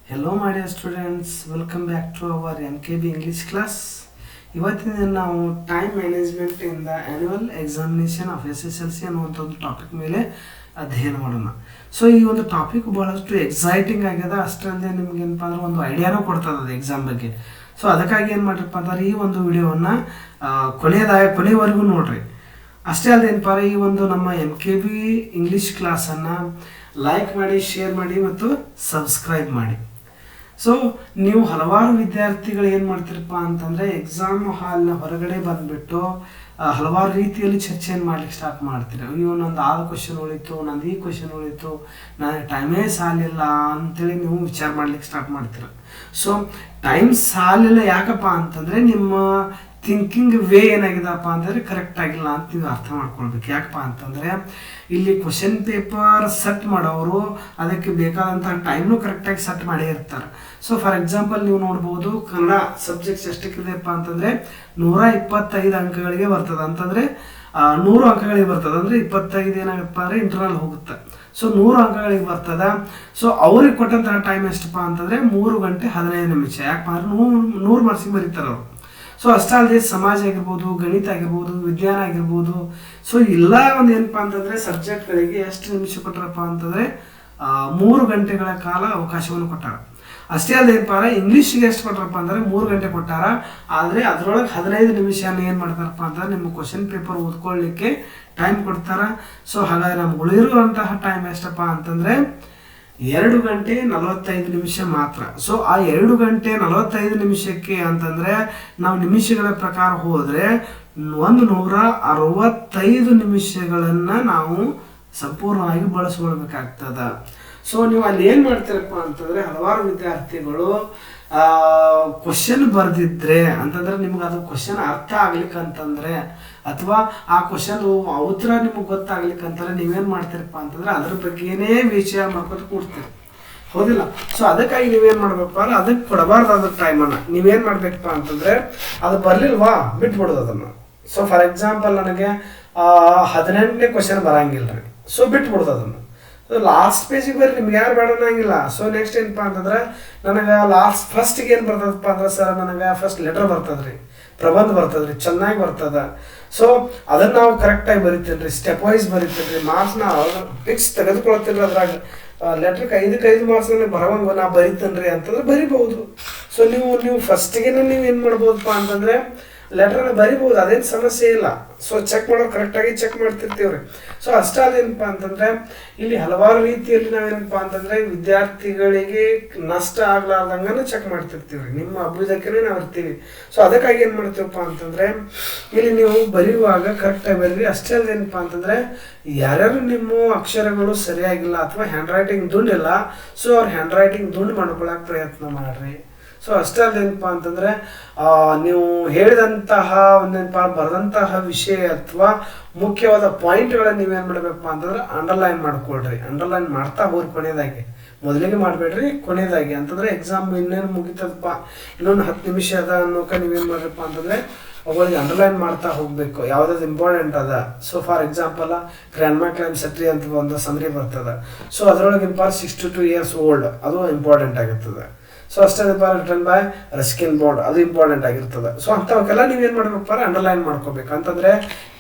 Hello my dear students, welcome back to our MKB English class. ಇವತ್ತಿನ ದಿನ ನಾವು time management in the annual examination of SSLC ಅನ್ನುವಂಥ ಒಂದು topic ಮೇಲೆ ಅಧ್ಯಯನ ಮಾಡೋಣ. ಸೊ ಈ ಒಂದು ಟಾಪಿಕ್ ಭಾಳಷ್ಟು ಎಕ್ಸೈಟಿಂಗ್ ಆಗ್ಯದ, ಅಷ್ಟಲ್ಲದೆ ನಿಮ್ಗೆ ಏನಪ್ಪ ಅಂದ್ರೆ ಒಂದು ಐಡಿಯಾನೂ ಕೊಡ್ತದೆ ಅದು ಎಕ್ಸಾಮ್ ಬಗ್ಗೆ. ಸೊ ಅದಕ್ಕಾಗಿ ಏನು ಮಾಡಿರಪ್ಪ ಅಂದ್ರೆ ಈ ಒಂದು ವಿಡಿಯೋವನ್ನು ಕೊನೆಯವರೆಗೂ ನೋಡ್ರಿ. ಅಷ್ಟೇ ಅಲ್ಲದೆ ಏನಪ್ಪ ಈ ಒಂದು ನಮ್ಮ MKB ಇಂಗ್ಲೀಷ್ ಕ್ಲಾಸನ್ನು ಲೈಕ್ ಮಾಡಿ, ಶೇರ್ ಮಾಡಿ ಮತ್ತು ಸಬ್ಸ್ಕ್ರೈಬ್ ಮಾಡಿ. ಸೊ ನೀವು ಹಲವಾರು ವಿದ್ಯಾರ್ಥಿಗಳು ಏನು ಮಾಡ್ತೀರಪ್ಪ ಅಂತಂದರೆ ಎಕ್ಸಾಮ್ ಹಾಲ್ನ ಹೊರಗಡೆ ಬಂದುಬಿಟ್ಟು ಹಲವಾರು ರೀತಿಯಲ್ಲಿ ಚರ್ಚೆಯನ್ನು ಮಾಡ್ಲಿಕ್ಕೆ ಸ್ಟಾರ್ಟ್ ಮಾಡ್ತೀರ. ಅಯ್ಯೋ ನಂದು ಆದ ಕ್ವಶನ್ ಉಳಿತು, ನಂದು ಈ ಕ್ವಶನ್ ಉಳಿತು, ನನಗೆ ಟೈಮೇ ಸಾಲಿಲ್ಲ ಅಂತೇಳಿ ನೀವು ವಿಚಾರ ಮಾಡ್ಲಿಕ್ಕೆ ಸ್ಟಾರ್ಟ್ ಮಾಡ್ತೀರ. ಸೊ ಟೈಮ್ ಸಾಲಿಲ್ಲ ಯಾಕಪ್ಪ ಅಂತಂದರೆ ನಿಮ್ಮ ಥಿಂಕಿಂಗ್ ವೇ ಏನಾಗಿದೆಪ್ಪ ಅಂತಂದರೆ ಕರೆಕ್ಟ್ ಆಗಿಲ್ಲ ಅಂತ ನೀವು ಅರ್ಥ ಮಾಡ್ಕೊಳ್ಬೇಕು. ಯಾಕಪ್ಪ ಅಂತಂದರೆ ಇಲ್ಲಿ ಕ್ವಶನ್ ಪೇಪರ್ ಸೆಟ್ ಮಾಡೋರು ಅದಕ್ಕೆ ಬೇಕಾದಂಥ ಟೈಮ್ನು ಕರೆಕ್ಟಾಗಿ ಸೆಟ್ ಮಾಡೇ ಇರ್ತಾರೆ. ಸೊ ಫಾರ್ ಎಕ್ಸಾಂಪಲ್ ನೀವು ನೋಡ್ಬೋದು, ಕನ್ನಡ ಸಬ್ಜೆಕ್ಟ್ಸ್ ಎಷ್ಟಕ್ಕಿದೆಯಪ್ಪ ಅಂತಂದರೆ 125 ಅಂಕಗಳಿಗೆ ಬರ್ತದೆ. ಅಂತಂದರೆ 100 ಅಂಕಗಳಿಗೆ ಬರ್ತದೆ. ಅಂದರೆ 25 ಏನಾಗತ್ತಪ್ಪ ಅಂದರೆ ಇಂಟರ್ನಲ್ ಹೋಗುತ್ತೆ. ಸೊ 100 ಅಂಕಗಳಿಗೆ ಬರ್ತದೆ. ಸೊ ಅವ್ರಿಗೆ ಕೊಟ್ಟಂತಹ ಟೈಮ್ ಎಷ್ಟಪ್ಪ ಅಂತಂದರೆ 3 ಗಂಟೆ 15 ನಿಮಿಷ. ಯಾಕಪ್ಪ ಅಂದ್ರೆ 100 ಮಾರ್ಕ್ಸಿಗೆ ಬರೀತಾರೆ ಅವರು. ಸೊ ಅಷ್ಟಲ್ಲದೆ ಸಮಾಜ ಆಗಿರ್ಬೋದು, ಗಣಿತ ಆಗಿರ್ಬೋದು, ವಿಜ್ಞಾನ ಆಗಿರ್ಬೋದು, ಸೊ ಎಲ್ಲ ಒಂದು ಏನಪ್ಪ ಅಂತಂದರೆ ಸಬ್ಜೆಕ್ಟ್ಗಳಿಗೆ ಎಷ್ಟು ನಿಮಿಷ ಕೊಟ್ಟಾರಪ್ಪ ಅಂತಂದರೆ 3 ಗಂಟೆಗಳ ಕಾಲ ಅವಕಾಶವನ್ನು ಕೊಟ್ಟಾರ. ಅಷ್ಟೇ ಅಲ್ಲದೆ ಏನಪ್ಪ ಅಂದ್ರೆ ಇಂಗ್ಲೀಷಿಗೆ ಎಷ್ಟು ಕೊಟ್ಟಾರಪ್ಪ ಅಂದರೆ 3 ಗಂಟೆ ಕೊಟ್ಟಾರ. ಆದರೆ ಅದರೊಳಗೆ 15 ನಿಮಿಷನ ಏನು ಮಾಡ್ತಾರಪ್ಪ ಅಂತಂದ್ರೆ ನಿಮ್ಮ ಕ್ವಶನ್ ಪೇಪರ್ ಓದ್ಕೊಳ್ಳಿಕ್ಕೆ ಟೈಮ್ ಕೊಡ್ತಾರೆ. ಸೊ ಹಾಗಾಗಿ ನಮ್ಗೆ ಉಳಿರುವಂತಹ ಟೈಮ್ ಎಷ್ಟಪ್ಪ ಅಂತಂದರೆ 2 ಗಂಟೆ 45 ನಿಮಿಷ ಮಾತ್ರ. ಸೊ ಆ 2 ಗಂಟೆ 45 ನಿಮಿಷಕ್ಕೆ ಅಂತಂದರೆ ನಾವು ನಿಮಿಷಗಳ ಪ್ರಕಾರ ಹೋದರೆ 165 ನಿಮಿಷಗಳನ್ನು ನಾವು ಸಂಪೂರ್ಣವಾಗಿ ಬಳಸ್ಕೊಳ್ಬೇಕಾಗ್ತದೆ. ಸೊ ನೀವು ಅಲ್ಲಿ ಏನು ಮಾಡ್ತೀರಪ್ಪ ಅಂತಂದರೆ ಹಲವಾರು ವಿದ್ಯಾರ್ಥಿಗಳು ಕ್ವಶನ್ ಬರೆದಿದ್ರೆ ಅಂತಂದರೆ ನಿಮ್ಗೆ ಅದು ಕ್ವಶನ್ ಅರ್ಥ ಆಗ್ಲಿಕ್ಕಂತಂದರೆ ಅಥವಾ ಆ ಕ್ವಶನ್ ಉತ್ತರ ನಿಮಗೆ ಗೊತ್ತಾಗ್ಲಿಕ್ಕಂತಂದರೆ ನೀವೇನು ಮಾಡ್ತೀರಪ್ಪ ಅಂತಂದರೆ ಅದ್ರ ಬಗ್ಗೆನೇ ವಿಷಯ ಮಾಡ್ಕೊತ ಕೂಡ್ತೀರಿ, ಹೌದಿಲ್ಲ? ಸೊ ಅದಕ್ಕಾಗಿ ನೀವೇನು ಮಾಡ್ಬೇಕಪ್ಪ ಅಂದ್ರೆ ಅದಕ್ಕೆ ಕೊಡಬಾರ್ದು ಅದ್ರ ಟೈಮನ್ನು. ನೀವೇನು ಮಾಡ್ಬೇಕಪ್ಪ ಅಂತಂದರೆ ಅದು ಬರಲಿಲ್ವಾ ಬಿಟ್ಬಿಡೋದು ಅದನ್ನು. ಸೊ ಫಾರ್ ಎಕ್ಸಾಂಪಲ್ ನನಗೆ 18ನೇ ಕ್ವಶನ್ ಬರಂಗಿಲ್ಲ ರೀ, ಸೊ ಬಿಟ್ಬಿಡೋದು ಅದನ್ನು. ಸೊ ಲಾಸ್ಟ್ ಪೇಜಿಗೆ ಬರ್ರಿ, ನಿಮ್ಗೆ ಯಾರು ಬೇಡ ಅನ್ನಂಗಿಲ್ಲ. ಸೊ ನೆಕ್ಸ್ಟ್ ಏನಪ್ಪ ಅಂತಂದ್ರೆ ನನಗೆ ಫಸ್ಟಿಗೆ ಏನು ಬರ್ತದಪ್ಪ ಅಂದ್ರೆ ಸರ್ ನನಗೆ ಫಸ್ಟ್ ಲೆಟರ್ ಬರ್ತದೆ ರೀ, ಪ್ರಬಂಧ ಬರ್ತದೆ ರೀ, ಚೆನ್ನಾಗಿ ಬರ್ತದೆ. ಸೊ ಅದನ್ನು ನಾವು ಕರೆಕ್ಟಾಗಿ ಬರಿತೀನಿ ರೀ, ಸ್ಟೆಪ್ ವೈಸ್ ಬರಿತೀನಿ ರೀ, ಮಾರ್ಕ್ಸ್ನ ಫಿಕ್ಸ್ ತೆಗೆದುಕೊಳ್ತೀನಿ ರೀ. ಅದ್ರಾಗ ಲೆಟ್ರಿಗೆ 5 ಮಾರ್ಕ್ಸ್ ನನಗೆ ಬರವಂಗ ನಾ ಬರಿತೀನಿ ರೀ ಅಂತಂದ್ರೆ ಬರಿಬೋದು. ಸೊ ನೀವು ಫಸ್ಟಿಗೆ ನೀವು ಏನು ಮಾಡ್ಬೋದಪ್ಪ ಅಂತಂದರೆ ಲೆಟ್ರನ್ನ ಬರಿಬೋದು, ಅದೇನು ಸಮಸ್ಯೆ ಇಲ್ಲ. ಸೊ ಚೆಕ್ ಮಾಡೋದು ಕರೆಕ್ಟಾಗಿ ಚೆಕ್ ಮಾಡ್ತಿರ್ತೀವಿ ರೀ. ಸೊ ಅಷ್ಟಾದೇನಪ್ಪ ಅಂತಂದರೆ ಇಲ್ಲಿ ಹಲವಾರು ರೀತಿಯಲ್ಲಿ ನಾವೇನಪ್ಪ ಅಂತಂದರೆ ವಿದ್ಯಾರ್ಥಿಗಳಿಗೆ ನಷ್ಟ ಆಗ್ಲಾರ್ದಂಗೆ ಚೆಕ್ ಮಾಡ್ತಿರ್ತೀವಿ ರೀ, ನಿಮ್ಮ ಅಭ್ಯುದಯಕ್ಕೇ ನಾವು ಇರ್ತೀವಿ. ಸೊ ಅದಕ್ಕಾಗಿ ಏನು ಮಾಡ್ತೀವಪ್ಪ ಅಂತಂದರೆ ಇಲ್ಲಿ ನೀವು ಬರೆಯುವಾಗ ಕರೆಕ್ಟಾಗಿ ಬರೀರಿ. ಅಷ್ಟೇ ಅಲ್ದೇನಪ್ಪ ಅಂತಂದರೆ ಯಾರ್ಯಾರು ನಿಮ್ಮ ಅಕ್ಷರಗಳು ಸರಿಯಾಗಿಲ್ಲ ಅಥವಾ ಹ್ಯಾಂಡ್ ರೈಟಿಂಗ್ ದುಂಡಿಲ್ಲ, ಸೊ ಅವ್ರ ಹ್ಯಾಂಡ್ ರೈಟಿಂಗ್ ದುಂಡು ಮಾಡ್ಕೊಳಕ್ಕೆ ಪ್ರಯತ್ನ ಮಾಡಿರಿ. ಸೊ ಅಷ್ಟೇ ಅಲ್ಲೇನಪ್ಪ ಅಂತಂದರೆ ನೀವು ಹೇಳಿದಂತಹ ಒಂದೇನಪ್ಪ ಬರೆದಂತಹ ವಿಷಯ ಅಥವಾ ಮುಖ್ಯವಾದ ಪಾಯಿಂಟ್ಗಳನ್ನು ನೀವೇನು ಮಾಡಬೇಕಪ್ಪ ಅಂತಂದ್ರೆ ಅಂಡರ್ಲೈನ್ ಮಾಡ್ಕೊಳ್ರಿ. ಅಂಡರ್ಲೈನ್ ಮಾಡ್ತಾ ಹೋಗಿ ಕೊನೆಯದಾಗಿ, ಮೊದಲಿಗೆ ಮಾಡಬೇಡ್ರಿ, ಕೊನೆಯದಾಗಿ. ಅಂತಂದರೆ ಎಕ್ಸಾಮ್ ಇನ್ನೇನು ಮುಗಿತದಪ್ಪ, ಇನ್ನೊಂದು 10 ನಿಮಿಷ ಅದ ಅನ್ನೋಕೆ ನೀವೇನು ಮಾಡ್ರಪ್ಪ ಅಂತಂದರೆ ಅವುಗಳಿಗೆ ಅಂಡರ್ಲೈನ್ ಮಾಡ್ತಾ ಹೋಗಬೇಕು, ಯಾವುದಾದ್ರು ಇಂಪಾರ್ಟೆಂಟ್ ಅದ. So for example grandma climb tree ಅಂತ ಒಂದು ಸಮರಿ ಬರ್ತದೆ. ಸೊ ಅದರೊಳಗೆ 62 years old ಅದು ಇಂಪಾರ್ಟೆಂಟ್ ಆಗಿರ್ತದೆ. ಸೊ ಅಷ್ಟೇ ರಿಟರ್ನ್ ಬೈ ರಸ್ಕಿನ್ ಬೋರ್ಡ್ ಅದು ಇಂಪಾರ್ಟೆಂಟ್ ಆಗಿರ್ತದೆ. ಸೊ ಅಂಥವಕ್ಕೆಲ್ಲ ನೀವೇನು ಮಾಡ್ಬೇಕಪ್ಪ ಅಂಡರ್ಲೈನ್ ಮಾಡ್ಕೋಬೇಕು. ಅಂತಂದರೆ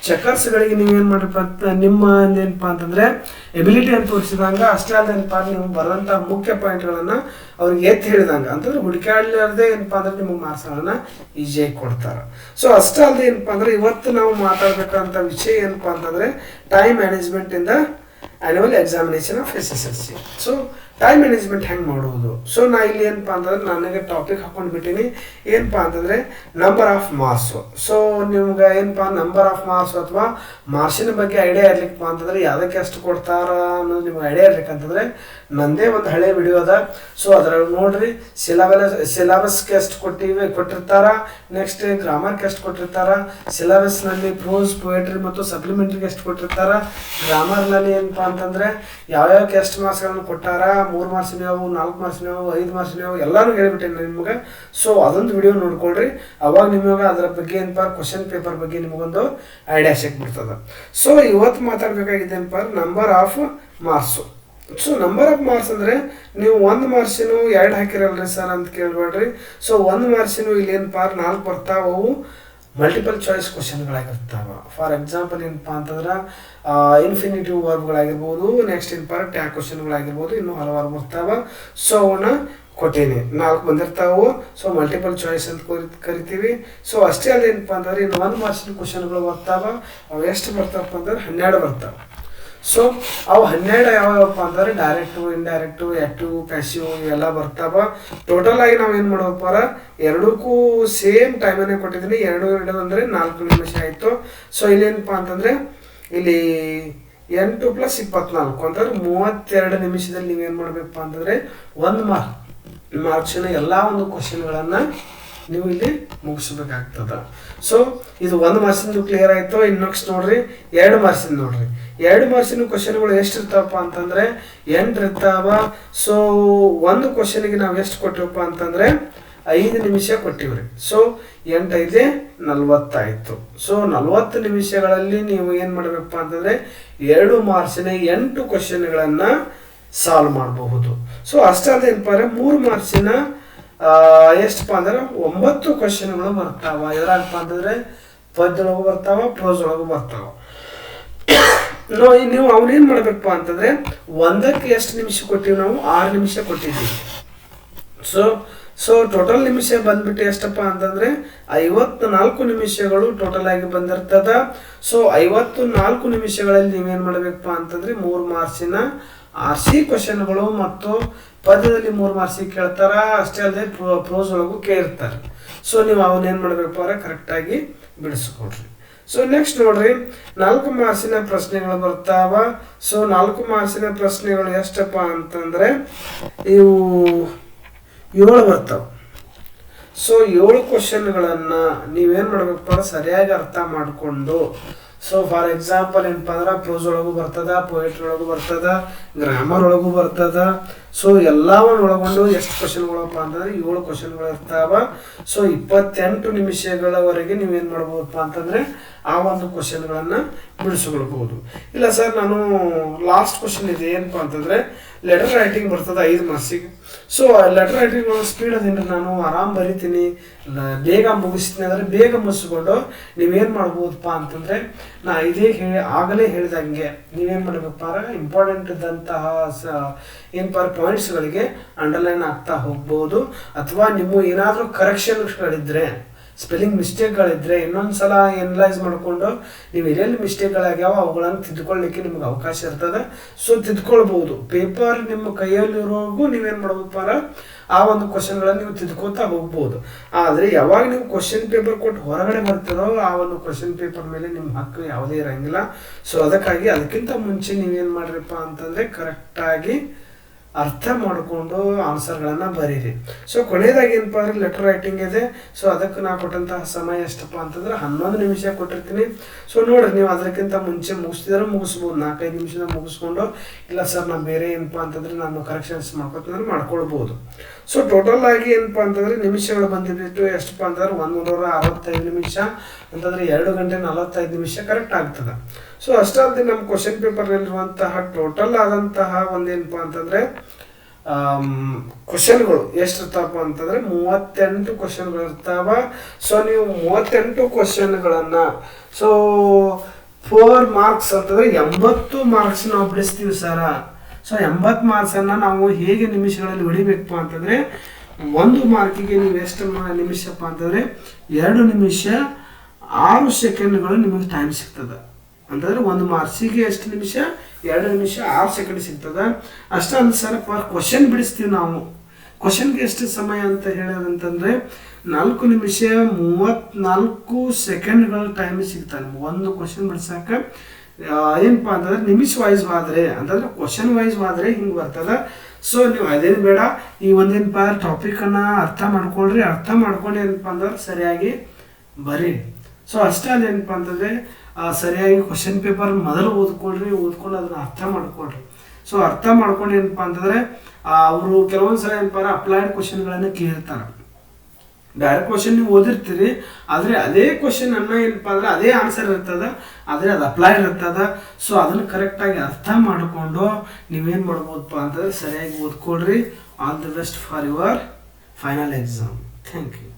ಚೆಕರ್ಸ್ಗಳಿಗೆ ನೀವೇನು ಮಾಡ್ಬೇಕಂತ ನಿಮ್ಮ ಏನಪ್ಪ ಅಂತಂದರೆ ಎಬಿಲಿಟಿ ಅಂತ ತೋರಿಸಿದಂಗೆ, ಅಷ್ಟೇ ಅಲ್ದೇನಪ್ಪ ನೀವು ಬರೋಂಥ ಮುಖ್ಯ ಪಾಯಿಂಟ್ಗಳನ್ನು ಅವ್ರಿಗೆ ಎತ್ತಿ ಹೇಳಿದಂಗೆ ಅಂತಂದ್ರೆ ಹುಡುಕಾಡಲಾರ್ದೆ ಏನಪ್ಪ ಅಂದ್ರೆ ನಿಮಗೆ ಮಾರ್ಕ್ಸ್ಗಳನ್ನು ಈಸಿಯಾಗಿ ಕೊಡ್ತಾರೆ. ಸೊ ಅಷ್ಟೇ ಅಲ್ಲದೆ ಏನಪ್ಪ ಅಂದರೆ ಇವತ್ತು ನಾವು ಮಾತಾಡಬೇಕಂತ ವಿಷಯ ಏನಪ್ಪ ಅಂತಂದರೆ ಟೈಮ್ ಮ್ಯಾನೇಜ್ಮೆಂಟ್ ಇಂದ annual examination of SSLC. So time management ಹೆಂಗೆ ಮಾಡೋದು? ಸೊ ನಾ ಇಲ್ಲಿ ಏನಪ್ಪ ಅಂತಂದ್ರೆ ನನಗೆ ಟಾಪಿಕ್ ಹಾಕೊಂಡು ಬಿಟ್ಟಿನಿ, ಏನಪ್ಪ ಅಂತಂದರೆ ನಂಬರ್ ಆಫ್ ಮಾರ್ಕ್ಸು. ಸೊ ನಿಮ್ಗೆ ಏನಪ್ಪ ನಂಬರ್ ಆಫ್ ಮಾರ್ಕ್ಸ್ ಅಥವಾ ಮಾರ್ಕ್ಸಿನ ಬಗ್ಗೆ ಐಡಿಯಾ ಇರ್ಲಿಕ್ಕಪ್ಪ ಅಂತಂದರೆ ಯಾವುದಕ್ಕೆ ಎಷ್ಟು ಕೊಡ್ತಾರ ಅನ್ನೋದು ನಿಮ್ಗೆ ಐಡಿಯಾ ಇರ್ಲಿಕ್ಕಂತಂದರೆ ನಂದೇ ಒಂದು ಹಳೆ ವಿಡಿಯೋ ಅದ. ಸೊ ಅದ್ರಲ್ಲಿ ನೋಡ್ರಿ, ಸಿಲೆಬಸ್ಗೆ ಎಷ್ಟು ಕೊಟ್ಟಿರ್ತಾರ, ನೆಕ್ಸ್ಟ್ ಗ್ರಾಮರ್ಗೆ ಎಷ್ಟು ಕೊಟ್ಟಿರ್ತಾರ, ಸಿಲೆಬಸ್ನಲ್ಲಿ ಪ್ರೋಸ್ ಪೊಯೆಟ್ರಿ ಮತ್ತು ಸಪ್ಲಿಮೆಂಟ್ರಿಗೆ ಎಷ್ಟು ಕೊಟ್ಟಿರ್ತಾರ, ಗ್ರಾಮರ್ನಲ್ಲಿ ಏನಪ್ಪ ಅಂತಂದರೆ ಯಾವ್ಯಾವಕ್ಕೆ ಎಷ್ಟು ಮಾರ್ಕ್ಸ್ಗಳನ್ನು ಕೊಟ್ಟಾರ, 3 ಮಾರ್ಕ್ಸಿನವು, 4 ಮಾರ್ಕ್ಸಿನವು, 5 ಮಾರ್ಕ್ಸಿನವು ಎಲ್ಲರೂ ಹೇಳ್ಬಿಟ್ಟೇನೆ ನಿಮ್ಗೆ. ಸೊ ಅದೊಂದು ವಿಡಿಯೋ ನೋಡ್ಕೊಳ್ರಿ, ಅವಾಗ ನಿಮಗೆ ಅದರ ಬಗ್ಗೆ ಏನಪ್ಪ ಕ್ವಶನ್ ಪೇಪರ್ ಬಗ್ಗೆ ನಿಮಗೊಂದು ಐಡಿಯಾ ಸಿಕ್ಬಿಡ್ತದೆ. ಸೊ ಇವತ್ತು ಮಾತಾಡಬೇಕಾಗಿದೆ ಏನಪ್ಪ number of marks. So number of marks ಅಂದರೆ ನೀವು 1 ಮಾರ್ಕ್ಸಿನೂ 2 ಹಾಕಿರಲ್ರಿ ಸರ್ ಅಂತ ಕೇಳ್ಬೇಡ್ರಿ. ಸೊ 1 ಮಾರ್ಕ್ಸಿನೂ ಇಲ್ಲಿ ಏನಪ್ಪ 4 ಬರ್ತಾವ, ಅವು ಮಲ್ಟಿಪಲ್ ಚಾಯ್ಸ್ ಕ್ವಶನ್ಗಳಾಗಿರ್ತಾವ. ಫಾರ್ ಎಕ್ಸಾಂಪಲ್ ಏನಪ್ಪ ಅಂತಂದ್ರೆ ಇನ್ಫಿನಿಟಿವ್ ವರ್ಬ್ಗಳಾಗಿರ್ಬೋದು, ನೆಕ್ಸ್ಟ್ ಏನಪ್ಪ ಟ್ಯಾಗ್ ಕ್ವಶನ್ಗಳಾಗಿರ್ಬೋದು, ಇನ್ನೂ ಹಲವಾರು ಬರ್ತಾವ. ಸೊ ಅವನ್ನ ಕೊಟ್ಟೇನೆ 4 ಬಂದಿರ್ತಾವೆ. ಸೊ ಮಲ್ಟಿಪಲ್ ಚಾಯ್ಸ್ ಅಂತ ಕರಿತೀವಿ. ಸೊ ಅಷ್ಟೇ ಅಲ್ಲ ಏನಪ್ಪ ಅಂತಂದ್ರೆ ಇನ್ನು 1 ಮಾರ್ಕ್ಸಿನ ಕ್ವಶನ್ಗಳು ಬರ್ತಾವ. ಅವು ಎಷ್ಟು ಬರ್ತಾವಪ್ಪ ಅಂದ್ರೆ 12 ಬರ್ತಾವೆ. ಸೊ ಅವು 12 ಯಾವ್ಯಾವಪ್ಪ ಅಂದ್ರೆ ಡೈರೆಕ್ಟು, ಇಂಡೈರೆಕ್ಟು, ಆ್ಯಕ್ಟಿವ್, ಪ್ಯಾಸಿವ್ ಇವೆಲ್ಲ ಬರ್ತಾವ. ಟೋಟಲ್ ಆಗಿ ನಾವು ಏನು ಮಾಡೋಪ್ಪ, ಎರಡಕ್ಕೂ ಸೇಮ್ ಟೈಮನ್ನೇ ಕೊಟ್ಟಿದ್ದೀನಿ. 2 ಅಂದರೆ 4 ನಿಮಿಷ ಆಯಿತು. ಸೊ ಇಲ್ಲೇನಪ್ಪ ಅಂತಂದರೆ ಇಲ್ಲಿ 8 + 24 ಅಂತಂದ್ರೆ 32 ನಿಮಿಷದಲ್ಲಿ ನೀವೇನು ಮಾಡಬೇಕಪ್ಪ ಅಂತಂದರೆ 1 ಮಾರ್ಕ್ಸಿನ ಎಲ್ಲ ಒಂದು ಕ್ವಶನ್ಗಳನ್ನು ನೀವು ಇಲ್ಲಿ ಮುಗಿಸ್ಬೇಕಾಗ್ತದ. ಸೊ ಇದು 1 ಮಾರ್ಕ್ಸಿಂದು ಕ್ಲಿಯರ್ ಆಯಿತು. ಇನ್ನು ನೆಕ್ಸ್ಟ್ ನೋಡ್ರಿ 2 ಮಾರ್ಕ್ಸಿಂದ ನೋಡ್ರಿ. 2 ಮಾರ್ಕ್ಸಿನ ಕ್ವಶನ್ಗಳು ಎಷ್ಟು ಇರ್ತಾವಪ್ಪ ಅಂತಂದರೆ 8 ಇರ್ತಾವ. ಸೊ ಒಂದು ಕ್ವಶನ್ಗೆ ನಾವು ಎಷ್ಟು ಕೊಟ್ಟಿವಪ್ಪ ಅಂತಂದರೆ 5 ನಿಮಿಷ ಕೊಟ್ಟಿವ್ರಿ. ಸೊ 8 × 5 = 40 ಆಯಿತು. ಸೊ 40 ನಿಮಿಷಗಳಲ್ಲಿ ನೀವು ಏನು ಮಾಡಬೇಕಪ್ಪ ಅಂತಂದರೆ 2 ಮಾರ್ಕ್ಸಿನ 8 ಕ್ವಶನ್ಗಳನ್ನು ಸಾಲ್ವ್ ಮಾಡಬಹುದು. ಸೊ ಅಷ್ಟಾದ್ರೆ ಏನಪ್ಪ ಅಂದರೆ 3 ಮಾರ್ಕ್ಸಿನ ಎಷ್ಟಪ್ಪ ಅಂದ್ರೆ 9 ಕ್ವಶನ್ಗಳು ಬರ್ತಾವ. ಎದ್ರಾಗಪ್ಪ ಅಂತಂದರೆ ಪದ್ಯದೊಳಗೂ ಬರ್ತಾವ, ಪ್ರೋಸ್ ಒಳಗೂ ಬರ್ತಾವ. ನೀವು ಅವನೇನು ಮಾಡಬೇಕಪ್ಪ ಅಂತಂದರೆ ಒಂದಕ್ಕೆ ಎಷ್ಟು ನಿಮಿಷ ಕೊಟ್ಟಿವಿ, ನಾವು 6 ನಿಮಿಷ ಕೊಟ್ಟಿದ್ದೀವಿ. ಸೊ ಟೋಟಲ್ ನಿಮಿಷ ಬಂದ್ಬಿಟ್ಟು ಎಷ್ಟಪ್ಪ ಅಂತಂದರೆ 54 ನಿಮಿಷಗಳು ಟೋಟಲ್ ಆಗಿ ಬಂದಿರ್ತದ. ಸೊ 54 ನಿಮಿಷಗಳಲ್ಲಿ ನೀವೇನು ಮಾಡಬೇಕಪ್ಪ ಅಂತಂದರೆ 3 ಮಾರ್ಕ್ಸಿನ RC ಕ್ವಶನ್ಗಳು ಮತ್ತು ಪದ್ಯದಲ್ಲಿ 3 ಮಾರ್ಕ್ಸಿಗೆ ಕೇಳ್ತಾರ. ಅಷ್ಟೇ ಅಲ್ಲದೆ ಪ್ರೋಸ್ ಒಳಗೂ ಕೇಳಿರ್ತಾರೆ. ಸೊ ನೀವು ಅವನ್ನೇನು ಮಾಡಬೇಕು ಅಂದರೆ ಕರೆಕ್ಟಾಗಿ ಬಿಡಿಸ್ಕೊಡ್ರಿ. ಸೊ ನೆಕ್ಸ್ಟ್ ನೋಡ್ರಿ 4 ಮಾರ್ಕ್ಸಿನ ಪ್ರಶ್ನೆಗಳು ಬರ್ತಾವ. ಸೊ 4 ಮಾರ್ಕ್ಸಿನ ಪ್ರಶ್ನೆಗಳು ಎಷ್ಟಪ್ಪ ಅಂತಂದರೆ ಇವು 7 ಬರ್ತಾವ. ಸೊ 7 ಕ್ವಶನ್ಗಳನ್ನು ನೀವೇನು ಮಾಡಬೇಕಪ್ಪ ಸರಿಯಾಗಿ ಅರ್ಥ ಮಾಡಿಕೊಂಡು, ಸೊ ಫಾರ್ ಎಕ್ಸಾಂಪಲ್ ಏನಪ್ಪ ಅಂದ್ರೆ ಪ್ರೋಸ್ ಒಳಗೂ ಬರ್ತದ, ಪೊಯೆಟ್ರಿ ಒಳಗೂ ಬರ್ತದ, ಗ್ರಾಮರ್ ಒಳಗೂ ಬರ್ತದ. ಸೊ ಎಲ್ಲವನ್ನು ಒಳಗೊಂಡು ಎಷ್ಟು ಕ್ವಶನ್ಗಳಪ್ಪ ಅಂತಂದ್ರೆ 7 ಕ್ವಶನ್ಗಳು ಇರ್ತಾವ. ಸೊ 28 ನಿಮಿಷಗಳವರೆಗೆ ನೀವೇನು ಮಾಡ್ಬೋದಪ್ಪ ಅಂತಂದರೆ ಆ ಒಂದು ಕ್ವಶನ್ಗಳನ್ನು ಬಿಡಿಸ್ಕೊಳ್ಬೋದು. ಇಲ್ಲ ಸರ್ ನಾನು ಲಾಸ್ಟ್ ಕ್ವಶನ್ ಇದೆ ಏನಪ್ಪ ಅಂತಂದರೆ ಲೆಟರ್ ರೈಟಿಂಗ್ ಬರ್ತದೆ 5 ಮಾರ್ಕ್ಸಿಗೆ. ಸೊ ಲೆಟರ್ ರೈಟಿಂಗ್ ಸ್ಪೀಡ್ ಅದೇನು, ನಾನು ಆರಾಮ್ ಬರಿತೀನಿ, ಬೇಗ ಮುಗಿಸ್ತೀನಿ ಅಂದರೆ ಬೇಗ ಮುಗಿಸ್ಕೊಂಡು ನೀವೇನು ಮಾಡ್ಬೋದಪ್ಪ ಅಂತಂದರೆ ನಾ ಆಗಲೇ ಹೇಳಿದಂಗೆ ನೀವೇನು ಮಾಡಬೇಕಪ್ಪ ಇಂಪಾರ್ಟೆಂಟ್ ಇದ್ದಂತಹ ಏನಪ್ಪ ಪಾಯಿಂಟ್ಸ್ಗಳಿಗೆ ಅಂಡರ್ಲೈನ್ ಆಗ್ತಾ ಹೋಗ್ಬೋದು. ಅಥವಾ ನಿಮ್ಮ ಏನಾದರೂ ಕರೆಕ್ಷನ್ಗಳಿದ್ರೆ, ಸ್ಪೆಲ್ಲಿಂಗ್ ಮಿಸ್ಟೇಕ್ಗಳಿದ್ರೆ ಇನ್ನೊಂದು ಸಲ ಎನಲೈಸ್ ಮಾಡಿಕೊಂಡು ನೀವು ಎಲ್ಲೆಲ್ಲಿ ಮಿಸ್ಟೇಕ್ಗಳಾಗ್ಯಾವ ಅವುಗಳನ್ನು ತಿದ್ದುಕೊಳ್ಳಿಕ್ಕೆ ನಿಮ್ಗೆ ಅವಕಾಶ ಇರ್ತದೆ. ಸೊ ತಿದ್ಕೊಳ್ಬೋದು. ಪೇಪರ್ ನಿಮ್ಮ ಕೈಯಲ್ಲಿರೋವರೆಗೂ ನೀವೇನು ಮಾಡ್ಬೇಕಪ್ಪ ಆ ಒಂದು ಕ್ವಶನ್ಗಳನ್ನು ನೀವು ತಿದ್ಕೋತಾ ಹೋಗ್ಬೋದು. ಆದರೆ ಯಾವಾಗ ನೀವು ಕ್ವಶನ್ ಪೇಪರ್ ಕೊಟ್ಟು ಹೊರಗಡೆ ಬರ್ತಿರೋ ಆ ಒಂದು ಕ್ವಶನ್ ಪೇಪರ್ ಮೇಲೆ ನಿಮ್ಮ ಹಕ್ಕು ಯಾವುದೇ ಇರೋಂಗಿಲ್ಲ. ಸೊ ಅದಕ್ಕಿಂತ ಮುಂಚೆ ನೀವೇನು ಮಾಡ್ರಿಪ್ಪ ಅಂತಂದರೆ ಕರೆಕ್ಟಾಗಿ ಅರ್ಥ ಮಾಡಿಕೊಂಡು ಆನ್ಸರ್ಗಳನ್ನು ಬರೀರಿ. ಸೊ ಕೊನೆಯದಾಗಿ ಏನಪ್ಪ ಅಂದರೆ ಲೆಟರ್ ರೈಟಿಂಗ್ ಇದೆ. ಸೊ ಅದಕ್ಕೆ ನಾವು ಕೊಟ್ಟಂತಹ ಸಮಯ ಎಷ್ಟಪ್ಪ ಅಂತಂದ್ರೆ 11 ನಿಮಿಷ ಕೊಟ್ಟಿರ್ತೀನಿ. ಸೊ ನೋಡಿರಿ ನೀವು ಅದಕ್ಕಿಂತ ಮುಂಚೆ ಮುಗಿಸ್ತಿದ್ರೆ ಮುಗಿಸ್ಬೋದು, 4-5 ನಿಮಿಷದ ಮುಗಿಸ್ಕೊಂಡು, ಇಲ್ಲ ಸರ್ ನಾನು ಬೇರೆ ಏನಪ್ಪ ಅಂತಂದರೆ ನಾನು ಕರೆಕ್ಷನ್ಸ್ ಮಾಡ್ಕೊತೀನಿ ಮಾಡ್ಕೊಳ್ಬೋದು. ಸೊ ಟೋಟಲ್ ಆಗಿ ಏನಪ್ಪ ಅಂತಂದರೆ ನಿಮಿಷಗಳು ಬಂದಿದ್ದು ಎಷ್ಟಪ್ಪ ಅಂತಂದ್ರೆ 165 ನಿಮಿಷ ಅಂತಂದರೆ 2 ಗಂಟೆ 45 ನಿಮಿಷ ಕರೆಕ್ಟ್ ಆಗ್ತದೆ. ಸೊ ಅಷ್ಟಾದ್ರೆ ನಮ್ಮ ಕ್ವಶನ್ ಪೇಪರ್ನಲ್ಲಿರುವಂತಹ ಟೋಟಲ್ ಆದಂತಹ ಒಂದೇನಪ್ಪ ಅಂತಂದರೆ ಕ್ವಶನ್ಗಳು ಎಷ್ಟಿರ್ತಾವಪ್ಪ ಅಂತಂದರೆ 38 ಕ್ವಶನ್ಗಳು ಇರ್ತಾವ. ಸೊ ನೀವು 38 ಕ್ವಶನ್ಗಳನ್ನು ಸೊ 4 ಮಾರ್ಕ್ಸ್ ಅಂತಂದರೆ 80 ಮಾರ್ಕ್ಸ್ ನಾವು ಬಿಡಿಸ್ತೀವಿ ಸರ. ಸೊ 80 ಮಾರ್ಕ್ಸನ್ನು ನಾವು ಹೇಗೆ ನಿಮಿಷಗಳಲ್ಲಿ ಹೊಡಿಬೇಕಪ್ಪ ಅಂತಂದರೆ 1 ಮಾರ್ಕಿಗೆ ನೀವು ಎಷ್ಟು ನಿಮಿಷಪ್ಪ ಅಂತಂದರೆ 2 ನಿಮಿಷ 6 ಸೆಕೆಂಡ್ಗಳು ನಿಮಗೆ ಟೈಮ್ ಸಿಗ್ತದೆ. ಅಂತಂದರೆ 1 ಮಾರ್ಕ್ಸಿಗೆ ಎಷ್ಟು ನಿಮಿಷ 2 ನಿಮಿಷ 6 ಸೆಕೆಂಡ್ ಸಿಗ್ತದೆ. ಅಷ್ಟೇ ಅಲ್ಲ ಸರ್ ಪರ್ ಕ್ವಶನ್ ಬಿಡಿಸ್ತೀವಿ ನಾವು. ಕ್ವಶನ್ಗೆ ಎಷ್ಟು ಸಮಯ ಅಂತ ಹೇಳೋದಂತಂದರೆ 4 ನಿಮಿಷ 34 ಸೆಕೆಂಡ್ಗಳ ಟೈಮ್ ಸಿಗ್ತಾನೆ ಒಂದು ಕ್ವಶನ್ ಬಿಡ್ಸಕ್ಕೆ. ಏನಪ್ಪ ಅಂತಂದ್ರೆ ನಿಮಿಷ ವೈಸ್ ಆದ್ರೆ ಅಂತಂದ್ರೆ ಕ್ವಶನ್ ವೈಸ್ ಆದ್ರೆ ಹಿಂಗೆ ಬರ್ತದೆ. ಸೊ ನೀವು ಅದೇನು ಬೇಡ, ಈ ಒಂದೇನಪ್ಪ ಟಾಪಿಕನ್ನು ಅರ್ಥ ಮಾಡ್ಕೊಳ್ರಿ. ಅರ್ಥ ಮಾಡ್ಕೊಂಡು ಏನಪ್ಪ ಅಂದ್ರೆ ಸರಿಯಾಗಿ ಬರೀ. ಸೊ ಅಷ್ಟೇ ಅಲ್ಲ ಏನಪ್ಪ ಅಂತಂದರೆ ಸರಿಯಾಗಿ ಕ್ವಶನ್ ಪೇಪರ್ ಮೊದಲು ಓದ್ಕೊಂಡು ಅದನ್ನು ಅರ್ಥ ಮಾಡ್ಕೊಳ್ರಿ. ಸೊ ಅರ್ಥ ಮಾಡ್ಕೊಂಡು ಏನಪ್ಪ ಅಂತಂದರೆ ಅವರು ಕೆಲವೊಂದು ಸಲ ಏನಪ್ಪ ಅಪ್ಲೈಡ್ ಕ್ವಶನ್ಗಳನ್ನು ಕೇಳ್ತಾರೆ. ಡೈರೆಕ್ಟ್ ಕ್ವಶನ್ ನೀವು ಓದಿರ್ತೀರಿ, ಆದರೆ ಅದೇ ಕ್ವಶನ್ ಏನಪ್ಪ ಅಂದ್ರೆ ಅದೇ ಆನ್ಸರ್ ಇರ್ತದ, ಆದರೆ ಅದು ಅಪ್ಲೈ ಇರ್ತದ. ಸೊ ಅದನ್ನು ಕರೆಕ್ಟಾಗಿ ಅರ್ಥ ಮಾಡಿಕೊಂಡು ನೀವೇನು ಮಾಡ್ಬೋದಪ್ಪ ಅಂತಂದ್ರೆ ಸರಿಯಾಗಿ ಓದ್ಕೊಳ್ರಿ. All the best for your final exam. Thank you.